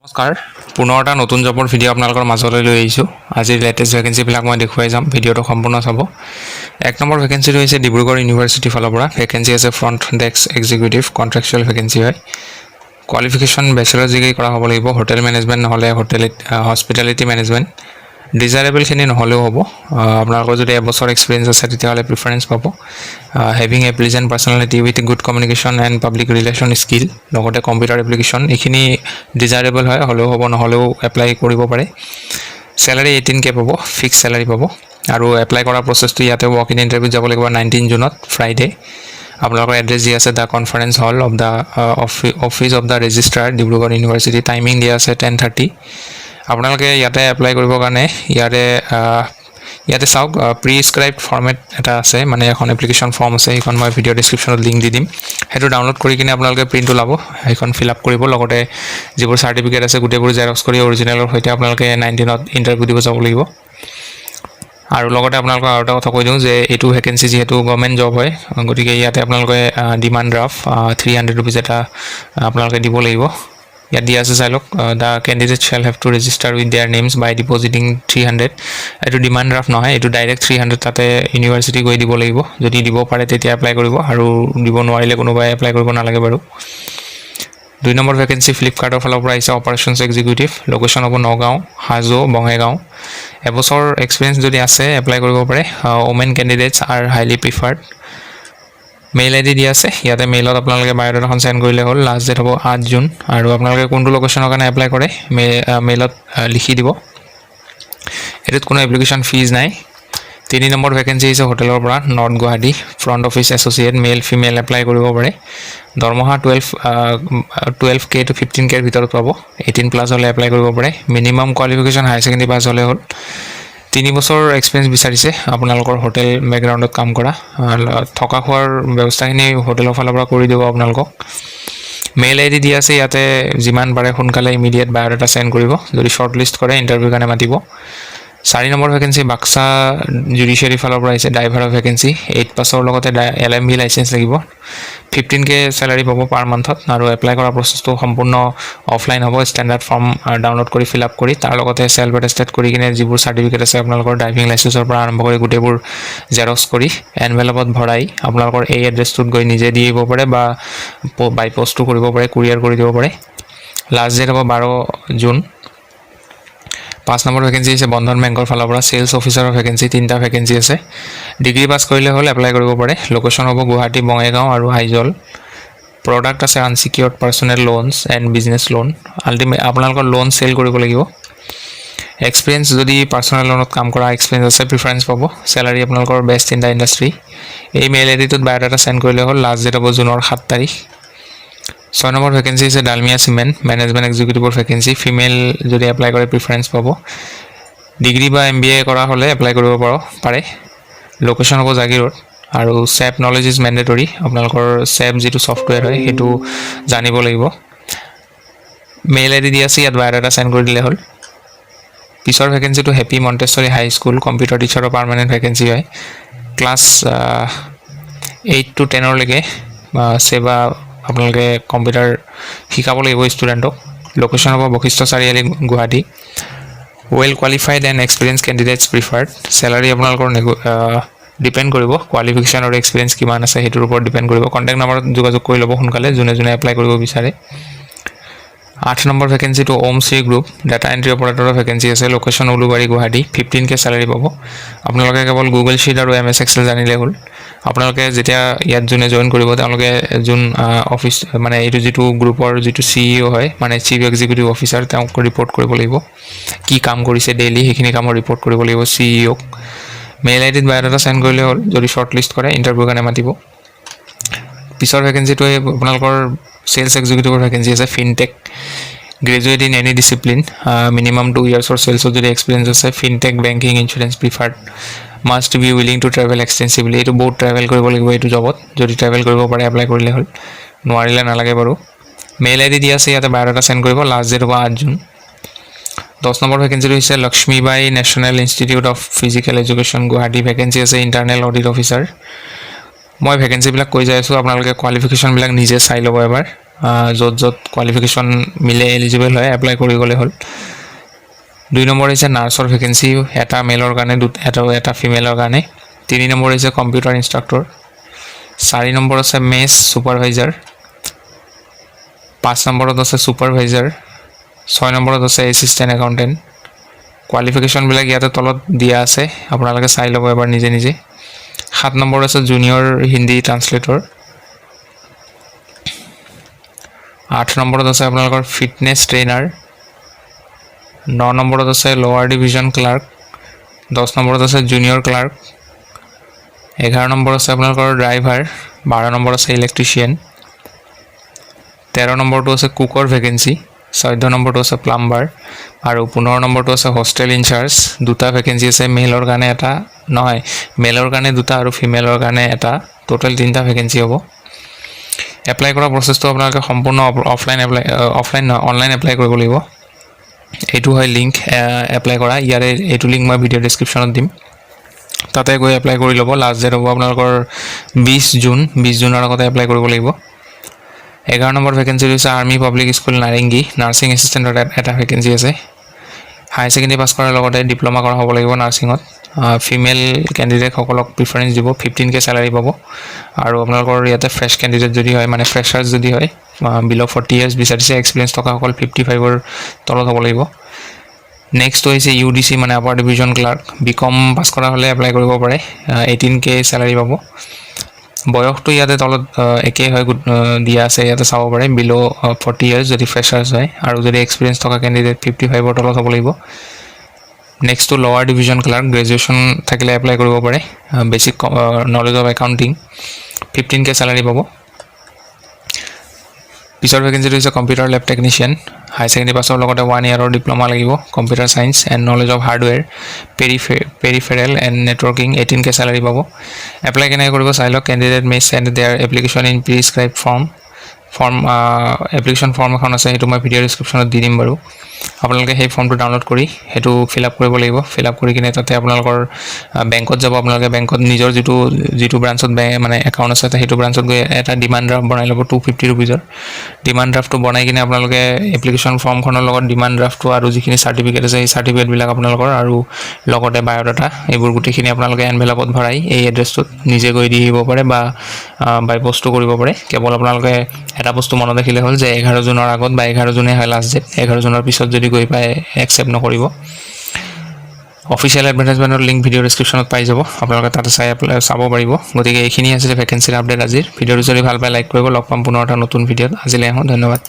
নমস্কাৰ পুনৰ এটা নতুন জবৰ ভিডিঅ' আপোনালোকৰ মাজলৈ লৈ আহিছোঁ। আজিৰ লেটেষ্ট ভেকেঞ্চিবিলাক মই দেখুৱাই যাম, ভিডিঅ'টো সম্পূৰ্ণ চাব। এক নম্বৰ ভেকেঞ্চিটো হৈছে ডিব্ৰুগড় ইউনিভাৰ্চিটিৰ ফালৰ পৰা। ভেকেঞ্চি আছে front desk executive, contractual vacancy হয়। কোৱালিফিকেশ্যন বেচেলৰ ডিগ্ৰী কৰা হ'ব লাগিব, হোটেল মেনেজমেণ্ট নহ'লে হস্পিটেলিটি মেনেজমেণ্ট। ডিজাইৰেবলখিনি নহ'লেও হ'ব। আপোনালোকৰ যদি এবছৰ এক্সপিৰিয়েঞ্চ আছে তেতিয়াহ'লে প্ৰিফাৰেঞ্চ পাব। Having a pleasant personality with good communication and public relation skill, লগতে কম্পিউটাৰ এপ্লিকেশ্যন, এইখিনি ডিজাইৰেবল হয়, হ'লেও হ'ব নহ'লেও এপ্লাই কৰিব পাৰে। চেলাৰী 18K পাব, ফিক্স চেলাৰী পাব। আৰু এপ্লাই কৰাৰ প্ৰচেছটো ইয়াতে ৱক ইন ইণ্টাৰভিউত যাব লাগিব 19 জুনত ফ্ৰাইডে। আপোনালোকৰ এড্ৰেছ দিয়া আছে the conference hall of the office of the registrar Dibrugarh university. Timing দিয়া আছে 10:30। আপোনালোকে ইয়াতে এপ্লাই কৰিবৰ কাৰণে ইয়াতে চাওক, প্ৰিস্ক্ৰাইবড ফৰ্মেট এটা আছে, মানে এখন এপ্লিকেশ্যন ফৰ্ম আছে, সেইখন মই ভিডিঅ' ডিছক্ৰিপশ্যনত লিংক দি দিম। সেইটো ডাউনলোড কৰি কিনে আপোনালোকে প্ৰিণ্ট ওলাব, সেইখন ফিল আপ কৰিব। লগতে যিবোৰ চাৰ্টিফিকেট আছে গোটেইবোৰ জেৰক্স কৰি অৰিজিনেলৰ সৈতে আপোনালোকে 19ত ইণ্টাৰভিউ দিব যাব লাগিব। আৰু লগতে আপোনালোকক আৰু এটা কথা কৈ দিওঁ যে এইটো ভেকেঞ্চি যিহেতু গভৰ্ণমেণ্ট জব হয়, গতিকে ইয়াতে আপোনালোকে ডিমাণ্ড ড্ৰাফ্ট 300 ৰুপিজ এটা আপোনালোকে দিব লাগিব। ইয়াত দিয়া আছে চাই লওক, the candidate shall have to register with their names by depositing 300। এইটো ডিমাণ্ড ড্ৰাফ্ট নহয়, এইটো ডাইৰেক্ট 300 তাতে ইউনিভাৰ্চিটি গৈ দিব লাগিব। যদি দিব পাৰে তেতিয়া এপ্লাই কৰিব, আৰু দিব নোৱাৰিলে কোনোবাই এপ্লাই কৰিব নালাগে বাৰু। 2 নম্বৰ ভেকেঞ্চি ফ্লিপকাৰ্টৰ ফালৰ পৰা আহিছে, অপাৰেশ্যনছ এক্সিকিউটিভ। লোকেশ্যন হ'ব নগাঁও, হাজো, বঙাইগাঁও। এবছৰ এক্সপিৰিয়েঞ্চ যদি আছে এপ্লাই কৰিব পাৰে। Women candidates R highly preferred. Mail ID দিয়া আছে, ইয়াতে মেইলত আপোনালোকে বায়'ডাটাখন চেণ্ড কৰিলে হ'ল। লাষ্ট ডেট হ'ব 8 জুন। আৰু আপোনালোকে কোনটো লোকেশ্যনৰ কাৰণে এপ্লাই কৰে মেইলত লিখি দিব। এইটোত কোনো এপ্লিকেশ্যন ফিজ নাই। 3 নম্বৰ ভেকেঞ্চি হৈছে হোটেলৰ পৰা, north Guwahati, front office associate, male female apply কৰিব পাৰে। দৰমহা 12K to 15K ভিতৰত পাব। 18+ হ'লে এপ্লাই কৰিব পাৰে। Minimum qualification higher secondary pass হ'লে হ'ল। 3 বছৰ এক্সপিৰিয়েঞ্চ বিচাৰিছে আপোনালোকৰ হোটেল বেকগ্ৰাউণ্ডত কাম কৰা। থকা খোৱাৰ ব্যৱস্থাখিনি হোটেলৰ ফালৰ পৰা কৰি দিব আপোনালোকক। মেইল ID দিয়া আছে, ইয়াতে যিমান পাৰে সোনকালে ইমিডিয়েট বায়'ডাটা চেণ্ড কৰিব। যদি শ্বৰ্ট লিষ্ট কৰে ইণ্টাৰভিউৰ কাৰণে মাতিব। 4 নম্বৰ ভেকেঞ্চি বাক্সা জুডিচিয়াৰী ফালৰ পৰা আহিছে, ড্ৰাইভাৰৰ ভেকেঞ্চি। 8 পাছৰ লগতে LMB লাইচেঞ্চ লাগিব। 15K চেলাৰী পাব পাৰ মান্থত। আৰু এপ্লাই কৰাৰ প্ৰচেছটো সম্পূৰ্ণ অফলাইন হ'ব। ষ্টেণ্ডাৰ্ড ফৰ্ম ডাউনলোড কৰি ফিল আপ কৰি, তাৰ লগতে চেল্ফ এটেষ্টেড কৰি কিনে যিবোৰ চাৰ্টিফিকেট আছে আপোনালোকৰ ড্ৰাইভিং লাইচেঞ্চৰ পৰা আৰম্ভ কৰি গোটেইবোৰ জেৰক্স কৰি এনভেলপত ভৰাই আপোনালোকৰ এই এড্ৰেছটোত গৈ নিজে দি আহিব পাৰে, বা বাই পষ্টো কৰিব পাৰে, কুৰিয়াৰ কৰি দিব পাৰে। লাষ্ট ডেট হ'ব 12 জুন। 5 নম্বৰ ভেকেঞ্চি হৈছে বন্ধন বেংকৰ ফালৰ পৰা, চেলছ অফিচাৰৰ ভেকেঞ্চি। 3টা ভেকেঞ্চি আছে। ডিগ্ৰী পাছ কৰিলে হ'ল এপ্লাই কৰিব পাৰে। লোকেশ্যন হ'ব গুৱাহাটী, বঙাইগাঁও আৰু হাইজল। প্ৰডাক্ট আছে unsecured personal লোনছ and business loan. আপোনালোকৰ লোন চেল কৰিব লাগিব। এক্সপিৰিয়েঞ্চ যদি পাৰ্চনেল লোনত কাম কৰা এক্সপিৰিয়েঞ্চ আছে প্ৰিফাৰেঞ্চ পাব। চেলাৰী আপোনালোকৰ বেষ্ট ইন দ্য ইণ্ডাষ্ট্ৰী। এই মেইল IDটোত বায়'ডাটা চেণ্ড কৰিলে হ'ল। লাষ্ট ডেট হ'ব জুনৰ 7 তাৰিখ। 6 নম্বৰ ভেকেঞ্চি হৈছে ডালমিয়া চিমেণ্ট, মেনেজমেণ্ট এক্সিকিউটিভৰ ভেকেঞ্চি। ফিমেল যদি এপ্লাই কৰে প্ৰিফাৰেঞ্চ পাব। ডিগ্ৰী বা MBA কৰা হ'লে এপ্লাই কৰিব পাৰে। লোকেশ্যন হ'ব জাগিৰোড। আৰু SAP নলেজ ইজ মেণ্ডেটৰী। আপোনালোকৰ SAP যিটো ছফ্টৱেৰ হয় সেইটো জানিব লাগিব। মেইল ID দি আছে, ইয়াত বায়'ডাটা চেণ্ড কৰি দিলে হ'ল। পিছৰ ভেকেঞ্চিটো happy Montessori high school, computer টিচাৰৰ পাৰ্মানেণ্ট ভেকেঞ্চি হয়। ক্লাছ 8 to 10লৈকে সেৱা আপোনালোকে কম্পিউটাৰ শিকাব লাগিব ষ্টুডেণ্টক। লোকেশ্যন হ'ব Basistha Chariali, Guwahati. Well qualified and experience candidates preferred. Salary আপোনালোকৰ ডিপেণ্ড কৰিব, কোৱালিফিকেশ্যন আৰু এক্সপিৰিয়েঞ্চ কিমান আছে সেইটোৰ ওপৰত ডিপেণ্ড কৰিব। কণ্টেক্ট নম্বৰত যোগাযোগ কৰি ল'ব সোনকালে যোনে এপ্লাই কৰিব বিচাৰে। 8 নম্বৰ ভেকেঞ্চিটো Om Shri group, data entry অপাৰেটৰৰ ভেকেঞ্চি আছে। Location Ulubari, Guwahati. 15K salary পাব। আপোনালোকে কেৱল গুগল শ্বীট আৰু MS এক্সেল জানিলে হ'ল। আপোনালোকে যেতিয়া ইয়াত যোনে জইন কৰিব তেওঁলোকে যোন অফিচ মানে এইটো যিটো গ্ৰুপৰ যিটো CEO হয়, মানে চিফ এক্সিকিউটিভ অফিচাৰ, তেওঁক ৰিপৰ্ট কৰিব লাগিব। কি কাম কৰিছে ডেইলি সেইখিনি কামৰ ৰিপৰ্ট কৰিব লাগিব CEOক। মেইল IDত বায়'ডাটা চেণ্ড কৰিলে হ'ল। যদি শ্বৰ্ট লিষ্ট কৰে ইণ্টাৰভিউৰ কাৰণে মাতিব। পিছৰ ভেকেঞ্চিটোৱে আপোনালোকৰ চেলছ এক্সিকিউটিভৰ ভেকেঞ্চি আছে। Fintech, graduate in any discipline, minimum 2 ইয়াৰ্ছৰ চেলছত যদি এক্সপিৰিয়েঞ্চ আছে। Fintech, banking, insurance preferred. Must be willing to travel extensively. এইটো বহুত ট্ৰেভেল কৰিব লাগিব এইটো জবত। যদি ট্ৰেভেল কৰিব পাৰে এপ্লাই কৰিলে হ'ল, নোৱাৰিলে নালাগে বাৰু। মেইল ID দি আছে, ইয়াতে বায়'ডাটা চেণ্ড কৰিব। লাষ্ট ডেট হ'ব 8 জুন। 10 নম্বৰ ভেকেঞ্চিটো হৈছে Lakshmibai national institute of physical education, Guwahati. Vacancy আছে ইণ্টাৰনেল অডিট অফিচাৰ। মই ভেকেঞ্চিবিলাক কৈ যাই আছোঁ, আপোনালোকে কোৱালিফিকেশ্যনবিলাক নিজে চাই ল'ব এবাৰ। য'ত য'ত কোৱালিফিকেশ্যন মিলে এলিজিবল হয় এপ্লাই কৰি গ'লে হ'ল 2 নম্বৰ হৈছে নাৰ্ছৰ ভেকেঞ্চি এটা মেলৰ কাৰণে এটা ফিমেলৰ কাৰণে 3 নম্বৰ হৈছে কম্পিউটাৰ ইনষ্ট্ৰাক্টৰ 4 নম্বৰ আছে মেছ ছুপাৰভাইজাৰ 5 নম্বৰত আছে ছুপাৰভাইজাৰ 6 নম্বৰত আছে এছিষ্টেণ্ট একাউণ্টেণ্ট কোৱালিফিকেশ্যনবিলাক ইয়াতে তলত দিয়া আছে আপোনালোকে চাই ল'ব এবাৰ নিজে নিজে 7 নম্বৰ আছে জুনিয়ৰ হিন্দী ট্ৰান্সলেটৰ 8 নম্বৰত আছে আপোনালোকৰ ফিটনেছ ট্ৰেইনাৰ 9 নম্বৰত আছে লোৱাৰ ডিভিজন ক্লাৰ্ক 10 নম্বৰত আছে জুনিয়ৰ ক্লাৰ্ক 11 নম্বৰ আছে আপোনালোকৰ ড্ৰাইভাৰ 12 নম্বৰ আছে ইলেক্ট্ৰিচিয়ান 13 নম্বৰটো আছে কুকৰ ভেকেঞ্চি 14 নম্বৰটো আছে প্লাম্বাৰ আৰু 15 নম্বৰটো আছে হোষ্টেল ইনচাৰ্জ দুটা ভেকেঞ্চি আছে মেলৰ কাৰণে এটা নহয় মেলৰ কাৰণে দুটা আৰু ফিমেলৰ কাৰণে এটা টোটেল 3টা ভেকেঞ্চি হ'ব এপ্লাই কৰা প্ৰচেছটো আপোনালোকে সম্পূৰ্ণ অনলাইন এপ্লাই কৰিব লাগিব এইটো হয় লিংক এপ্লাই কৰা ইয়াৰে এইটো লিংক মই ভিডিঅ' ডেছক্ৰিপশ্যনত দিম তাতে গৈ এপ্লাই কৰি ল'ব লাষ্ট ডেট হ'ব আপোনালোকৰ 20 জুনৰ আগতে এপ্লাই কৰিব লাগিব 11 নম্বৰ ভেকেঞ্চি হৈছে আৰ্মি পাব্লিক স্কুল নাৰেংগী নাৰ্ছিং এছিষ্টেণ্টৰ এটা ভেকেঞ্চি আছে হাই ছেকেণ্ডেৰী পাছ কৰাৰ লগতে ডিপ্ল'মা কৰা হ'ব লাগিব নাৰ্ছিঙত ফিমেল কেণ্ডিডেটসকলক প্ৰিফাৰেঞ্চ দিব 15K চেলাৰী পাব আৰু আপোনালোকৰ ইয়াতে ফ্ৰেছ কেণ্ডিডেট যদি হয় মানে ফ্ৰেছাৰ্ছ যদি হয় বিল' 40 ইয়াৰ্ছ বিচাৰিছে এক্সপিৰিয়েঞ্চ থকাসকল 55ৰ তলত হ'ব লাগিব নেক্সট হৈছে UDC মানে আপাৰ ডিভিজন ক্লাৰ্ক BCom পাছ কৰা হ'লে এপ্লাই কৰিব পাৰে 18K চেলাৰী পাব বয়সটো ইয়াতে তলত একেই হয় দিয়া আছে ইয়াতে চাব পাৰে বিল' 40 ইয়াৰ্ছ যদি ফ্ৰেছাৰ্ছ হয় আৰু যদি এক্সপিৰিয়েঞ্চ থকা কেণ্ডিডেট 55ৰ তলত হ'ব লাগিব নেক্সটটো লোৱাৰ ডিভিজন ক্লাৰ্ক গ্ৰেজুৱেশ্যন থাকিলে এপ্লাই কৰিব পাৰে basic knowledge of accounting 15K salary পাব পিছৰ ভেকেঞ্চিটো হৈছে computer lab technician high secondary পাছৰ লগতে 1 ইয়াৰৰ ডিপ্ল'মা লাগিব computer science and knowledge of hardware peripheral and networking 18K salary পাব এপ্লাই কেনেকৈ কৰিব চাই লওক candidate may send their application in prescribe application form এখন আছে সেইটো মই ভিডিঅ' ডেছক্ৰিপশ্যনত দি দিম বাৰু আপোনালোকে সেই ফৰ্মটো ডাউনলোড কৰি সেইটো ফিল আপ কৰিব লাগিব ফিল আপ কৰি কিনে তাতে আপোনালোকৰ বেংকত যাব আপোনালোকে বেংকত নিজৰ যিটো ব্ৰাঞ্চত মানে একাউণ্ট আছে সেইটো ব্ৰাঞ্চত গৈ এটা ডিমাণ্ড ড্ৰাফ্ট বনাই ল'ব 250 ৰুপিজৰ ডিমাণ্ড ড্ৰাফ্টটো বনাই কিনে আপোনালোকে এপ্লিকেশ্যন ফৰ্মখনৰ লগত ডিমাণ্ড ড্ৰাফ্টটো আৰু যিখিনি চাৰ্টিফিকেট আছে সেই চাৰ্টিফিকেটবিলাক আপোনালোকৰ আৰু লগতে বায়'ডাটা এইবোৰ গোটেইখিনি আপোনালোকে এনভেলপত ভৰাই এই এড্ৰেছটোত নিজে গৈ দি আহিব পাৰে বা বাই পষ্টো কৰিব পাৰে কেৱল আপোনালোকে এটা বস্তু মনত ৰাখিলে হ'ল যে 11 জুনৰ আগত বা 11 জুনে হয় লাষ্ট ডেট 11 জুনৰ পিছত যদি গৈ পায় একচেপ্ট নকৰিব অফিচিয়েল এডভাৰটাইজমেণ্টৰ লিংক ভিডিঅ' ডেছক্ৰিপশ্যনত পাই যাব আপোনালোকে তাতে চাব পাৰিব গতিকে এইখিনি আছিলে ভেকেঞ্চিৰ আপডেট আজিৰ ভিডিঅ'টো যদি ভাল পায় লাইক কৰিব লগ পাম পুনৰ এটা নতুন ভিডিঅ'ত আজিলৈ আহোঁ ধন্যবাদ